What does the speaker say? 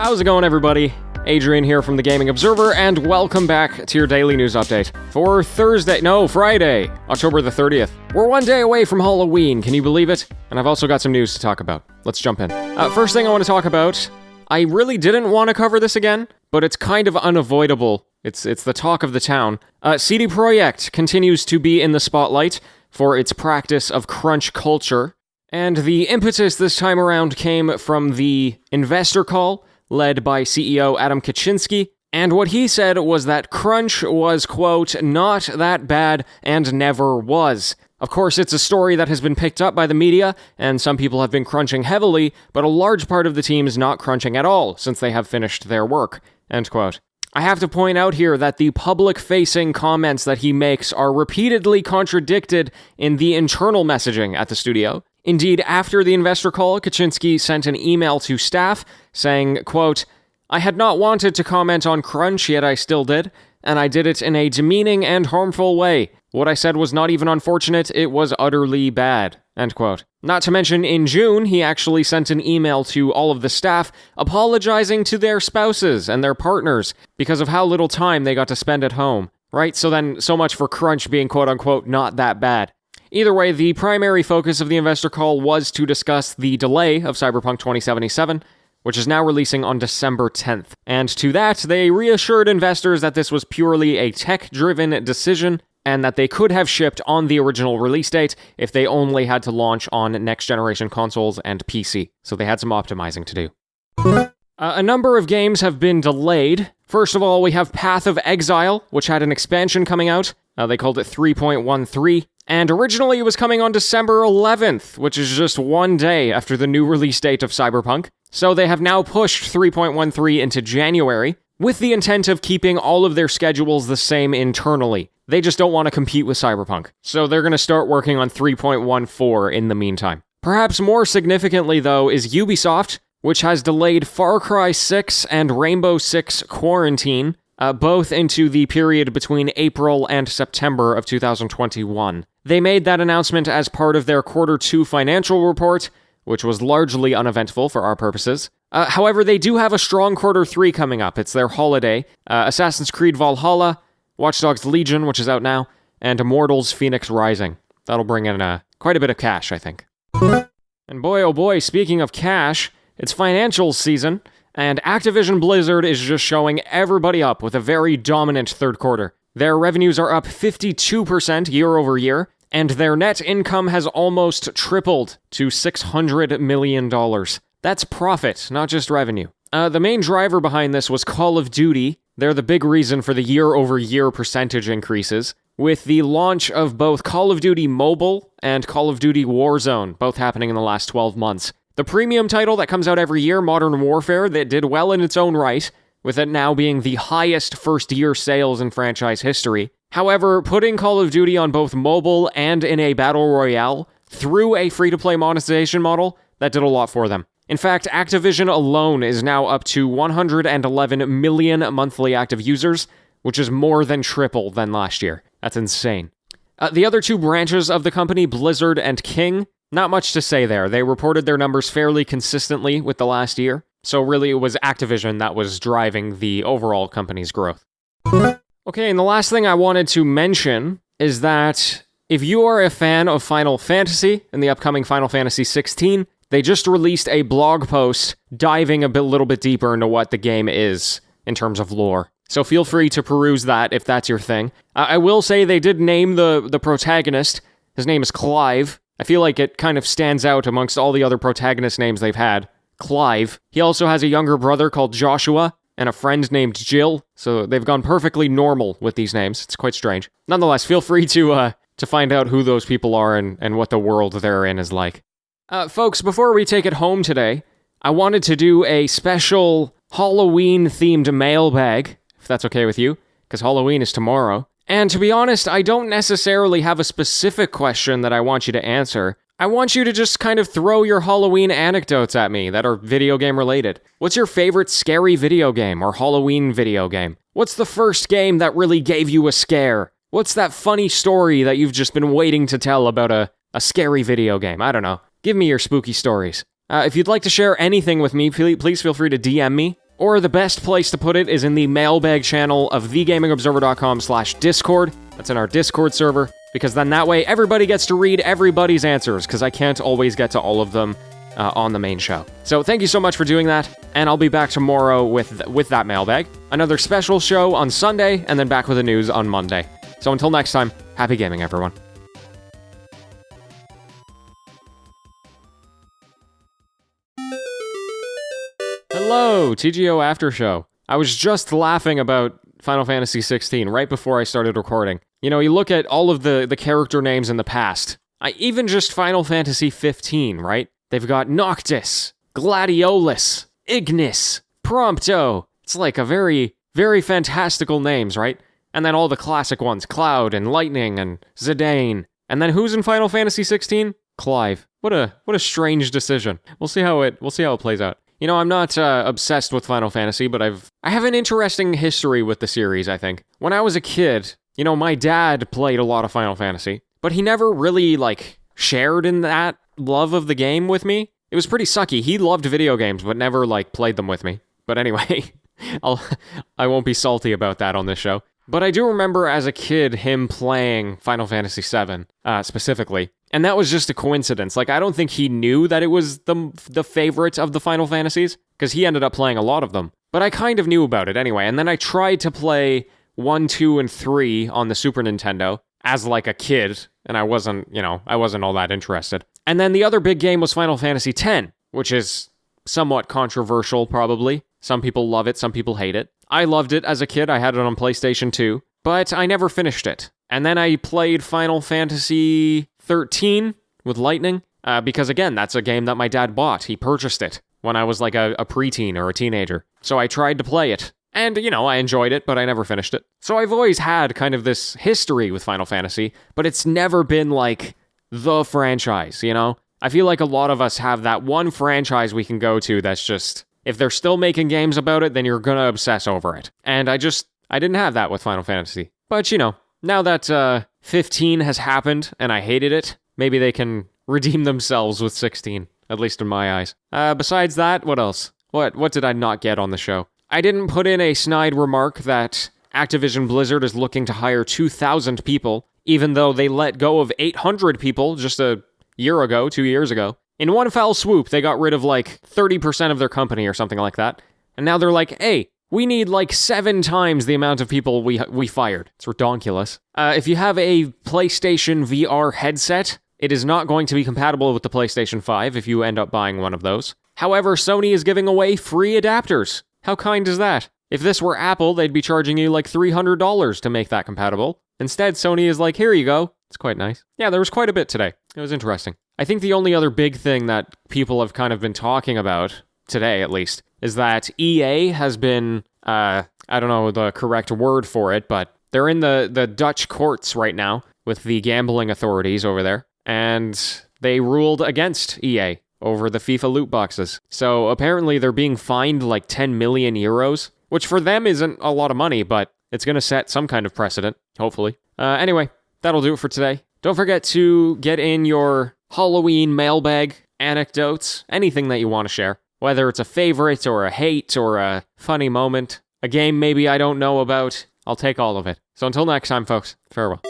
How's it going, everybody? Adrian here from the Gaming Observer, and welcome back to your daily news update for Friday, October the 30th. We're one day away from Halloween, can you believe it? And I've also got some news to talk about. Let's jump in. First thing I want to talk about, I really didn't want to cover this again, but it's kind of unavoidable. It's the talk of the town. CD Projekt continues to be in the spotlight for its practice of crunch culture, and the impetus this time around came from the investor call led by CEO Adam Kaczynski, and what he said was that crunch was, quote, not that bad and never was. Of course, it's a story that has been picked up by the media, and some people have been crunching heavily, but a large part of the team is not crunching at all, since they have finished their work, end quote. I have to point out here that the public-facing comments that he makes are repeatedly contradicted in the internal messaging at the studio. Indeed, after the investor call, Kaczynski sent an email to staff saying, quote, I had not wanted to comment on crunch, yet I still did, and I did it in a demeaning and harmful way. What I said was not even unfortunate, it was utterly bad, end quote. Not to mention, in June, he actually sent an email to all of the staff apologizing to their spouses and their partners because of how little time they got to spend at home, right? So much for crunch being quote-unquote not that bad. Either way, the primary focus of the investor call was to discuss the delay of Cyberpunk 2077, which is now releasing on December 10th. And to that, they reassured investors that this was purely a tech-driven decision, and that they could have shipped on the original release date if they only had to launch on next-generation consoles and PC. So they had some optimizing to do. A number of games have been delayed. First of all, we have Path of Exile, which had an expansion coming out. They called it 3.13. And originally it was coming on December 11th, which is just one day after the new release date of Cyberpunk. So they have now pushed 3.13 into January, with the intent of keeping all of their schedules the same internally. They just don't want to compete with Cyberpunk. So they're going to start working on 3.14 in the meantime. Perhaps more significantly, though, is Ubisoft, which has delayed Far Cry 6 and Rainbow Six Quarantine, both into the period between April and September of 2021. They made that announcement as part of their Q2 financial report, which was largely uneventful for our purposes. However, they do have a strong Q3 coming up. It's their holiday. Assassin's Creed Valhalla, Watch Dogs Legion, which is out now, and Immortals Phoenix Rising. That'll bring in quite a bit of cash, I think. And boy, oh boy, speaking of cash, it's financials season, and Activision Blizzard is just showing everybody up with a very dominant third quarter. Their revenues are up 52% year over year, and their net income has almost tripled to $600 million. That's profit, not just revenue. The main driver behind this was Call of Duty. They're the big reason for the year-over-year percentage increases, with the launch of both Call of Duty Mobile and Call of Duty Warzone, both happening in the last 12 months. The premium title that comes out every year, Modern Warfare, that did well in its own right, with it now being the highest first-year sales in franchise history. However, putting Call of Duty on both mobile and in a battle royale through a free-to-play monetization model, that did a lot for them. In fact, Activision alone is now up to 111 million monthly active users, which is more than triple than last year. That's insane. The other two branches of the company, Blizzard and King, not much to say there. They reported their numbers fairly consistently with the last year. So really, it was Activision that was driving the overall company's growth. Okay, and the last thing I wanted to mention is that if you are a fan of Final Fantasy and the upcoming Final Fantasy XVI, they just released a blog post diving a little bit deeper into what the game is in terms of lore. So feel free to peruse that if that's your thing. I will say they did name the protagonist. His name is Clive. I feel like it kind of stands out amongst all the other protagonist names they've had. Clive. He also has a younger brother called Joshua and a friend named Jill, so they've gone perfectly normal with these names. It's quite strange. Nonetheless, feel free to find out who those people are and what the world they're in is like. Folks, before we take it home today, I wanted to do a special Halloween-themed mailbag, if that's okay with you, because Halloween is tomorrow. And to be honest, I don't necessarily have a specific question that I want you to answer. I want you to just kind of throw your Halloween anecdotes at me that are video game related. What's your favorite scary video game or Halloween video game? What's the first game that really gave you a scare? What's that funny story that you've just been waiting to tell about a scary video game? I don't know. Give me your spooky stories. If you'd like to share anything with me, please feel free to DM me Or the best place to put it is in the mailbag channel of thegamingobserver.com/discord. That's in our Discord server, because then that way everybody gets to read everybody's answers, because I can't always get to all of them on the main show. So thank you so much for doing that, and I'll be back tomorrow with that mailbag. Another special show on Sunday, and then back with the news on Monday. So until next time, happy gaming, everyone. Hello, TGO After-Show. I was just laughing about Final Fantasy XVI right before I started recording. You know, you look at all of the character names in the past. Even just Final Fantasy XV, right? They've got Noctis, Gladiolus, Ignis, Prompto. It's like a very, very fantastical names, right? And then all the classic ones, Cloud and Lightning and Zidane. And then who's in Final Fantasy XVI? Clive. What a strange decision. We'll see how it plays out. You know, I'm not obsessed with Final Fantasy, but I have an interesting history with the series, I think. When I was a kid, you know, my dad played a lot of Final Fantasy, but he never really, shared in that love of the game with me. It was pretty sucky. He loved video games, but never, played them with me. But anyway, I won't be salty about that on this show. But I do remember as a kid him playing Final Fantasy VII, specifically. And that was just a coincidence. I don't think he knew that it was the favorite of the Final Fantasies, because he ended up playing a lot of them. But I kind of knew about it anyway. And then I tried to play 1, 2, and 3 on the Super Nintendo as a kid, and I wasn't all that interested. And then the other big game was Final Fantasy X, which is somewhat controversial, probably. Some people love it, some people hate it. I loved it as a kid. I had it on PlayStation 2, but I never finished it. And then I played Final Fantasy 13 with Lightning, because again, that's a game that my dad bought. He purchased it when I was a preteen or a teenager. So I tried to play it. And, I enjoyed it, but I never finished it. So I've always had kind of this history with Final Fantasy, but it's never been the franchise, you know? I feel like a lot of us have that one franchise we can go to that's just, if they're still making games about it, then you're gonna obsess over it. And I didn't have that with Final Fantasy. But, now that 15 has happened and I hated it, maybe they can redeem themselves with 16, at least in my eyes. Besides that, what else? What did I not get on the show? I didn't put in a snide remark that Activision Blizzard is looking to hire 2,000 people, even though they let go of 800 people just a year ago, 2 years ago. In one foul swoop, they got rid of 30% of their company or something like that. And now they're hey, we need 7 times the amount of people we fired. It's redonkulous. If you have a PlayStation VR headset, it is not going to be compatible with the PlayStation 5 if you end up buying one of those. However, Sony is giving away free adapters. How kind is that? If this were Apple, they'd be charging you $300 to make that compatible. Instead, Sony is here you go. It's quite nice. Yeah, there was quite a bit today. It was interesting. I think the only other big thing that people have kind of been talking about, today at least, is that EA has been, I don't know the correct word for it, but they're in the Dutch courts right now with the gambling authorities over there, and they ruled against EA over the FIFA loot boxes. So apparently they're being fined 10 million euros, which for them isn't a lot of money, but it's going to set some kind of precedent, hopefully. Anyway, that'll do it for today. Don't forget to get in your Halloween mailbag anecdotes, anything that you want to share, whether it's a favorite or a hate or a funny moment, a game maybe I don't know about. I'll take all of it. So until next time, folks, farewell.